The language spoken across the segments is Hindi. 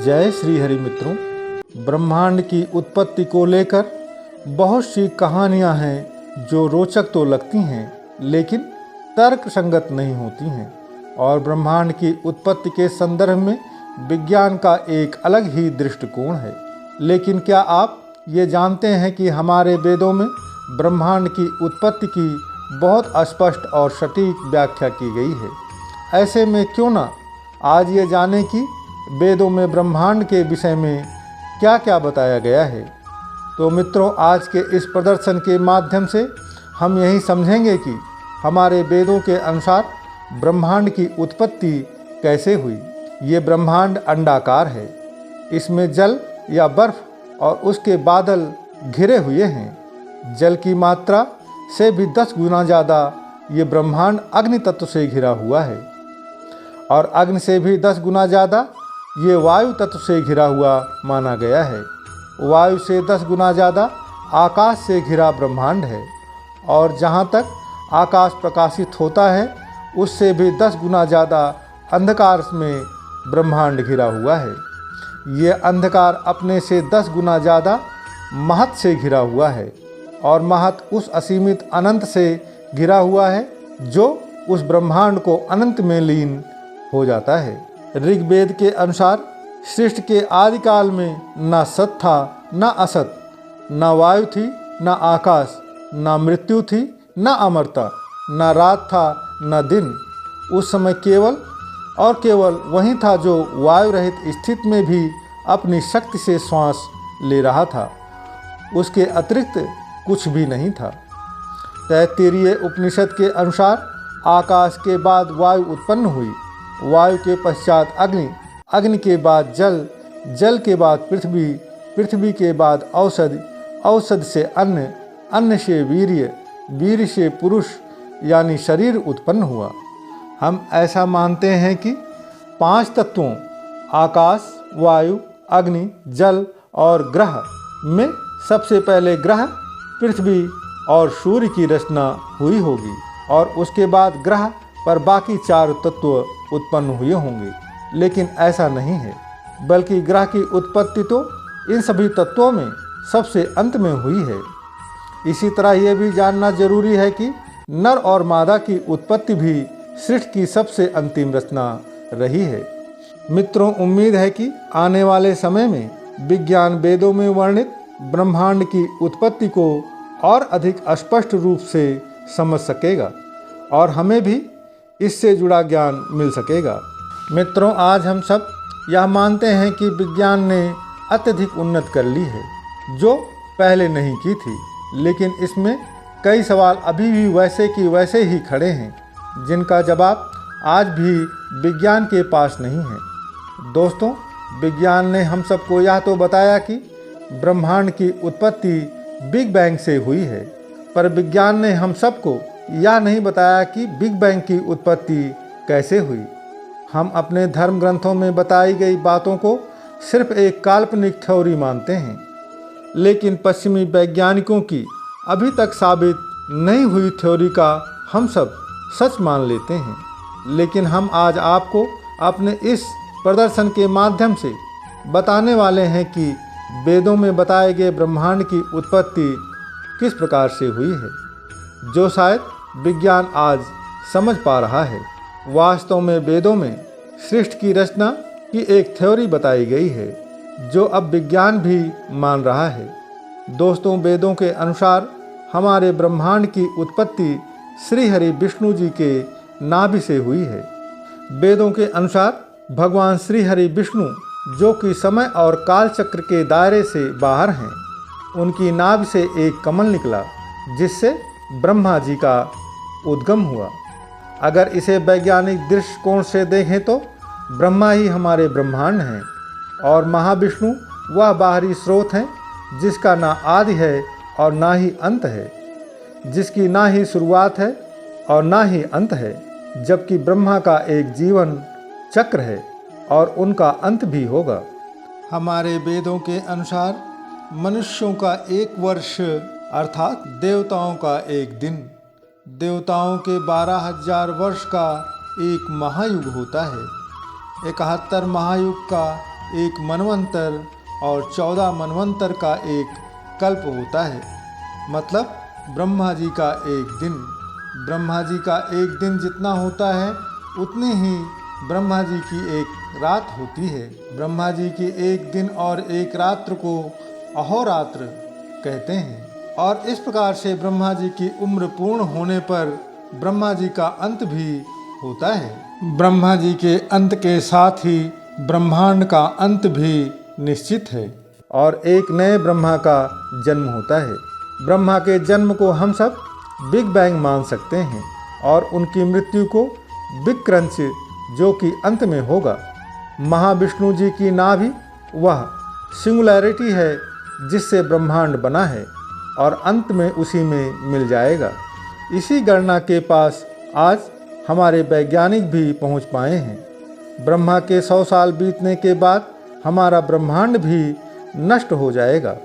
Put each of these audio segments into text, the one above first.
जय श्री हरि मित्रों। ब्रह्मांड की उत्पत्ति को लेकर बहुत सी कहानियां हैं जो रोचक तो लगती हैं लेकिन तर्क संगत नहीं होती हैं, और ब्रह्मांड की उत्पत्ति के संदर्भ में विज्ञान का एक अलग ही दृष्टिकोण है। लेकिन क्या आप ये जानते हैं कि हमारे वेदों में ब्रह्मांड की उत्पत्ति की बहुत स्पष्ट और सटीक व्याख्या की गई है। ऐसे में क्यों ना आज ये जानें कि वेदों में ब्रह्मांड के विषय में क्या क्या बताया गया है। तो मित्रों, आज के इस प्रदर्शन के माध्यम से हम यही समझेंगे कि हमारे वेदों के अनुसार ब्रह्मांड की उत्पत्ति कैसे हुई। ये ब्रह्मांड अंडाकार है, इसमें जल या बर्फ और उसके बादल घिरे हुए हैं। जल की मात्रा से भी 10 गुना ज़्यादा ये ब्रह्मांड अग्नि तत्व से घिरा हुआ है, और अग्नि से भी 10 गुना ज़्यादा ये वायु तत्व से घिरा हुआ माना गया है। वायु से 10 गुना ज़्यादा आकाश से घिरा ब्रह्मांड है, और जहाँ तक आकाश प्रकाशित होता है उससे भी 10 गुना ज़्यादा अंधकार में ब्रह्मांड घिरा हुआ है। ये अंधकार अपने से 10 गुना ज़्यादा महत से घिरा हुआ है, और महत उस असीमित अनंत से घिरा हुआ है जो उस ब्रह्मांड को अनंत में लीन हो जाता है। ऋग्वेद के अनुसार सृष्टि के आदिकाल में न सत था न असत, न वायु थी न आकाश, न मृत्यु थी न अमरता, न रात था न दिन। उस समय केवल और केवल वही था जो वायु रहित स्थिति में भी अपनी शक्ति से श्वास ले रहा था। उसके अतिरिक्त कुछ भी नहीं था। तैत्तिरीय उपनिषद के अनुसार आकाश के बाद वायु उत्पन्न हुई, वायु के पश्चात अग्नि, अग्नि के बाद जल, जल के बाद पृथ्वी, पृथ्वी के बाद औषधि, औषधि से अन्न, अन्न से वीर्य, वीर्य से पुरुष यानी शरीर उत्पन्न हुआ। हम ऐसा मानते हैं कि 5 तत्वों आकाश, वायु, अग्नि, जल और ग्रह में सबसे पहले ग्रह पृथ्वी और सूर्य की रचना हुई होगी, और उसके बाद ग्रह पर बाकी 4 तत्व उत्पन्न हुए होंगे। लेकिन ऐसा नहीं है, बल्कि ग्रह की उत्पत्ति तो इन सभी तत्वों में सबसे अंत में हुई है। इसी तरह यह भी जानना जरूरी है कि नर और मादा की उत्पत्ति भी सृष्टि की सबसे अंतिम रचना रही है। मित्रों, उम्मीद है कि आने वाले समय में विज्ञान वेदों में वर्णित ब्रह्मांड की उत्पत्ति को और अधिक स्पष्ट रूप से समझ सकेगा, और हमें भी इससे जुड़ा ज्ञान मिल सकेगा। मित्रों, आज हम सब यह मानते हैं कि विज्ञान ने अत्यधिक उन्नति कर ली है जो पहले नहीं की थी, लेकिन इसमें कई सवाल अभी भी वैसे की वैसे ही खड़े हैं जिनका जवाब आज भी विज्ञान के पास नहीं है। दोस्तों, विज्ञान ने हम सबको यह तो बताया कि ब्रह्मांड की उत्पत्ति बिग बैंग से हुई है, पर विज्ञान ने हम सबको यह नहीं बताया कि बिग बैंग की उत्पत्ति कैसे हुई। हम अपने धर्म ग्रंथों में बताई गई बातों को सिर्फ एक काल्पनिक थ्योरी मानते हैं, लेकिन पश्चिमी वैज्ञानिकों की अभी तक साबित नहीं हुई थ्योरी का हम सब सच मान लेते हैं। लेकिन हम आज आपको अपने इस प्रदर्शन के माध्यम से बताने वाले हैं कि वेदों में बताए गए ब्रह्मांड की उत्पत्ति किस प्रकार से हुई है, जो शायद विज्ञान आज समझ पा रहा है। वास्तव में वेदों में सृष्टि की रचना की एक थ्योरी बताई गई है जो अब विज्ञान भी मान रहा है। दोस्तों, वेदों के अनुसार हमारे ब्रह्मांड की उत्पत्ति श्री हरि विष्णु जी के नाभि से हुई है। वेदों के अनुसार भगवान श्री हरि विष्णु, जो कि समय और काल चक्र के दायरे से बाहर हैं, उनकी नाभि से एक कमल निकला जिससे ब्रह्मा जी का उद्गम हुआ। अगर इसे वैज्ञानिक दृष्टिकोण से देखें तो ब्रह्मा ही हमारे ब्रह्मांड हैं, और महाविष्णु वह बाहरी स्रोत हैं जिसका ना आदि है और ना ही अंत है, जिसकी ना ही शुरुआत है और ना ही अंत है, जबकि ब्रह्मा का एक जीवन चक्र है और उनका अंत भी होगा। हमारे वेदों के अनुसार मनुष्यों का 1 वर्ष अर्थात देवताओं का 1 दिन, देवताओं के 12,000 वर्ष का एक महायुग होता है। 71 महायुग का एक मनवंतर और 14 मनवंतर का एक कल्प होता है। मतलब ब्रह्मा जी का एक दिन, ब्रह्मा जी का एक दिन जितना होता है उतनी ही ब्रह्मा जी की एक रात होती है। ब्रह्मा जी की एक दिन और एक रात्र को अहोरात्र कहते हैं। और इस प्रकार से ब्रह्मा जी की उम्र पूर्ण होने पर ब्रह्मा जी का अंत भी होता है। ब्रह्मा जी के अंत के साथ ही ब्रह्मांड का अंत भी निश्चित है और एक नए ब्रह्मा का जन्म होता है। ब्रह्मा के जन्म को हम सब बिग बैंग मान सकते हैं और उनकी मृत्यु को बिग क्रंच, जो कि अंत में होगा। महाविष्णु जी की नाभि वह सिंगुलैरिटी है जिससे ब्रह्मांड बना है और अंत में उसी में मिल जाएगा। इसी गणना के पास आज हमारे वैज्ञानिक भी पहुंच पाए हैं। ब्रह्मा के 100 साल बीतने के बाद हमारा ब्रह्मांड भी नष्ट हो जाएगा।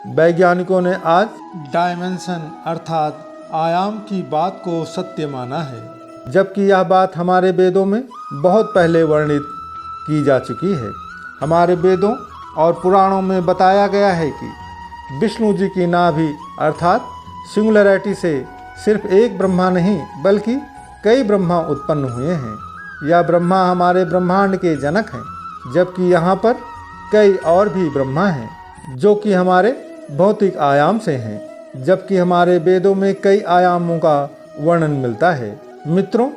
वैज्ञानिकों ने आज डायमेंशन अर्थात आयाम की बात को सत्य माना है, जबकि यह बात हमारे वेदों में बहुत पहले वर्णित की जा चुकी है। हमारे वेदों और पुराणों में बताया गया है कि विष्णु जी की नाभि अर्थात सिंगुलैरिटी से सिर्फ एक ब्रह्मा नहीं बल्कि कई ब्रह्मा उत्पन्न हुए हैं। यह ब्रह्मा हमारे ब्रह्मांड के जनक हैं, जबकि यहाँ पर कई और भी ब्रह्मा हैं जो कि हमारे भौतिक आयाम से हैं, जबकि हमारे वेदों में कई आयामों का वर्णन मिलता है। मित्रों,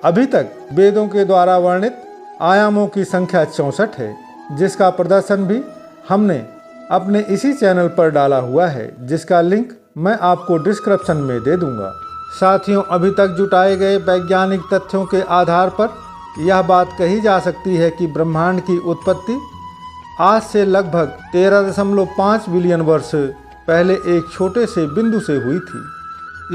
अभी तक वेदों के द्वारा वर्णित आयामों की संख्या 64 है, जिसका प्रदर्शन भी हमने अपने इसी चैनल पर डाला हुआ है, जिसका लिंक मैं आपको डिस्क्रिप्शन में दे दूंगा। साथियों, अभी तक जुटाए गए वैज्ञानिक तथ्यों के आधार पर यह बात कही जा सकती है कि ब्रह्मांड की उत्पत्ति आज से लगभग 13.5 बिलियन वर्ष पहले एक छोटे से बिंदु से हुई थी।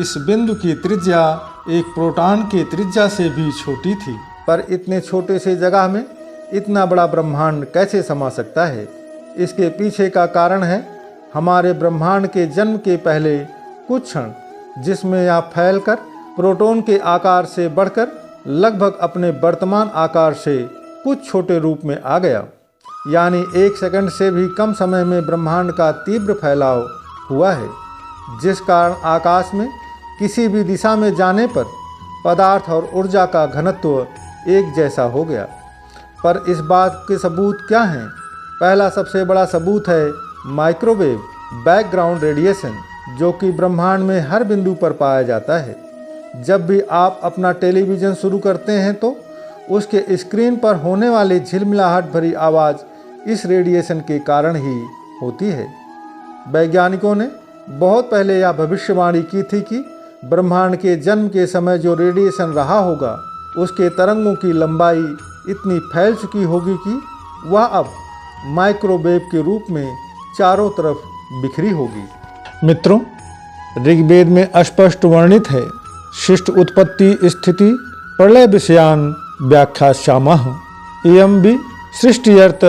इस बिंदु की त्रिज्या एक प्रोटॉन के त्रिज्या से भी छोटी थी, पर इतने छोटे से जगह में इतना बड़ा ब्रह्मांड कैसे समा सकता है? इसके पीछे का कारण है हमारे ब्रह्मांड के जन्म के पहले कुछ क्षण, जिसमें यह फैलकर प्रोटॉन के आकार से बढ़कर लगभग अपने वर्तमान आकार से कुछ छोटे रूप में आ गया। यानी 1 सेकंड से भी कम समय में ब्रह्मांड का तीव्र फैलाव हुआ है, जिस कारण आकाश में किसी भी दिशा में जाने पर पदार्थ और ऊर्जा का घनत्व एक जैसा हो गया। पर इस बात के सबूत क्या हैं? पहला सबसे बड़ा सबूत है माइक्रोवेव बैकग्राउंड रेडिएशन, जो कि ब्रह्मांड में हर बिंदु पर पाया जाता है। जब भी आप अपना टेलीविज़न शुरू करते हैं तो उसके स्क्रीन पर होने वाली झिलमिलाहट भरी आवाज़ इस रेडिएशन के कारण ही होती है। वैज्ञानिकों ने बहुत पहले यह भविष्यवाणी की थी कि ब्रह्मांड के जन्म के समय जो रेडिएशन रहा होगा उसके तरंगों की लंबाई इतनी फैल चुकी होगी कि वह अब माइक्रोवेव के रूप में चारों तरफ बिखरी होगी। मित्रों, ऋग्वेद में स्पष्ट वर्णित है, शिष्ट उत्पत्ति स्थिति प्रलय विषयान व्याख्यास्यामः इयं भी सृष्टियर्थ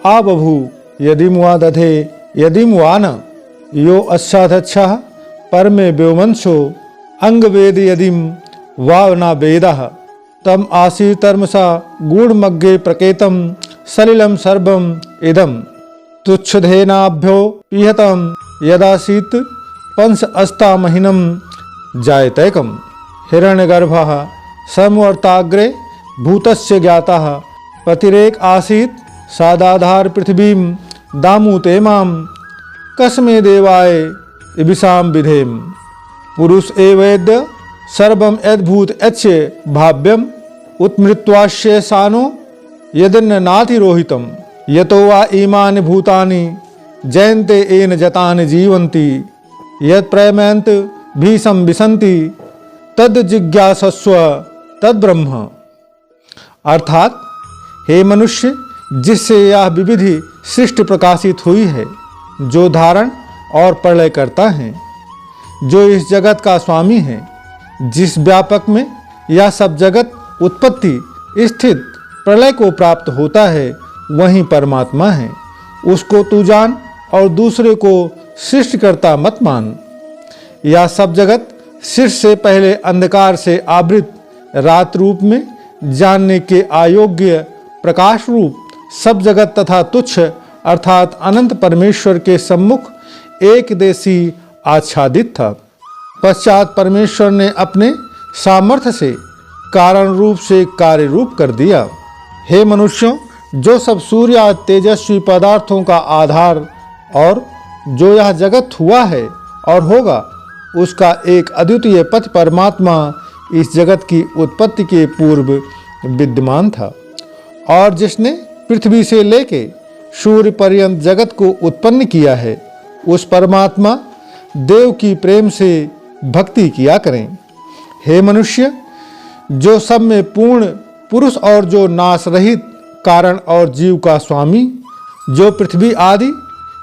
आबभू यदिम वा दधे यदिम वा न यो अस्याधच्छः परमे व्योमंसो अंगवेद यदिम वा न वेदः तम आसीतर्मसा गूढ़मग्गे प्रकेतम सलिलम सर्वम इदम तुच्छधेनाभ्यो पीहतम यदासीत पंस अस्तामहिनम जायतैकम हिरण्यगर्भः समवर्ताग्रे भूतस्य ज्ञातः पतिरेक आसीत सादाधार पृथ्वीं दामुते माम कस्मे देवाय इबिसाम विधेम पुरुष एवेद्य सर्वम यद्भूत यच्चे भाव्यम उत्मृत्वाश्य सानो यदन्न नातिरोहितम यतो वा इमानि भूतानि जयन्ते येन जतानि जीवन्ति यत् प्रयमन्त भीषं विशन्ति तद जिज्ञासस्व तद ब्रह्म। अर्थात, हे मनुष्य, जिससे यह विविधि सृष्टि प्रकाशित हुई है, जो धारण और प्रलय करता है, जो इस जगत का स्वामी है, जिस व्यापक में यह सब जगत उत्पत्ति स्थित प्रलय को प्राप्त होता है, वही परमात्मा है। उसको तू जान और दूसरे को सृष्टिकर्ता मत मान। यह सब जगत सृष्टि से पहले अंधकार से आवृत रात रूप में जानने के अयोग्य प्रकाश रूप सब जगत तथा तुच्छ अर्थात अनंत परमेश्वर के सम्मुख एक देशी आच्छादित था। पश्चात परमेश्वर ने अपने सामर्थ्य से कारण रूप से कार्य रूप कर दिया। हे मनुष्यों, जो सब सूर्य आदि तेजस्वी पदार्थों का आधार और जो यह जगत हुआ है और होगा, उसका एक अद्वितीय पति परमात्मा इस जगत की उत्पत्ति के पूर्व विद्यमान था, और जिसने पृथ्वी से लेके सूर्य पर्यंत जगत को उत्पन्न किया है, उस परमात्मा देव की प्रेम से भक्ति किया करें। हे मनुष्य, जो सब में पूर्ण पुरुष और जो नाश रहित कारण और जीव का स्वामी, जो पृथ्वी आदि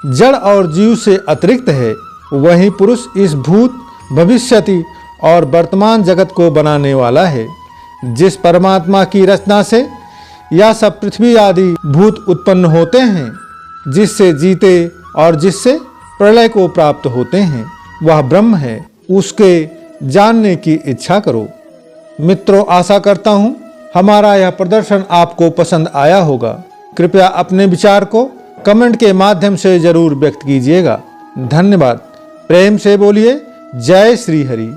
जड़ और जीव से अतिरिक्त है, वही पुरुष इस भूत भविष्यति और वर्तमान जगत को बनाने वाला है। जिस परमात्मा की रचना से यह सब पृथ्वी आदि भूत उत्पन्न होते हैं, जिससे जीते और जिससे प्रलय को प्राप्त होते हैं, वह ब्रह्म है। उसके जानने की इच्छा करो। मित्रों, आशा करता हूँ हमारा यह प्रदर्शन आपको पसंद आया होगा। कृपया अपने विचार को कमेंट के माध्यम से जरूर व्यक्त कीजिएगा। धन्यवाद। प्रेम से बोलिए जय श्री हरि।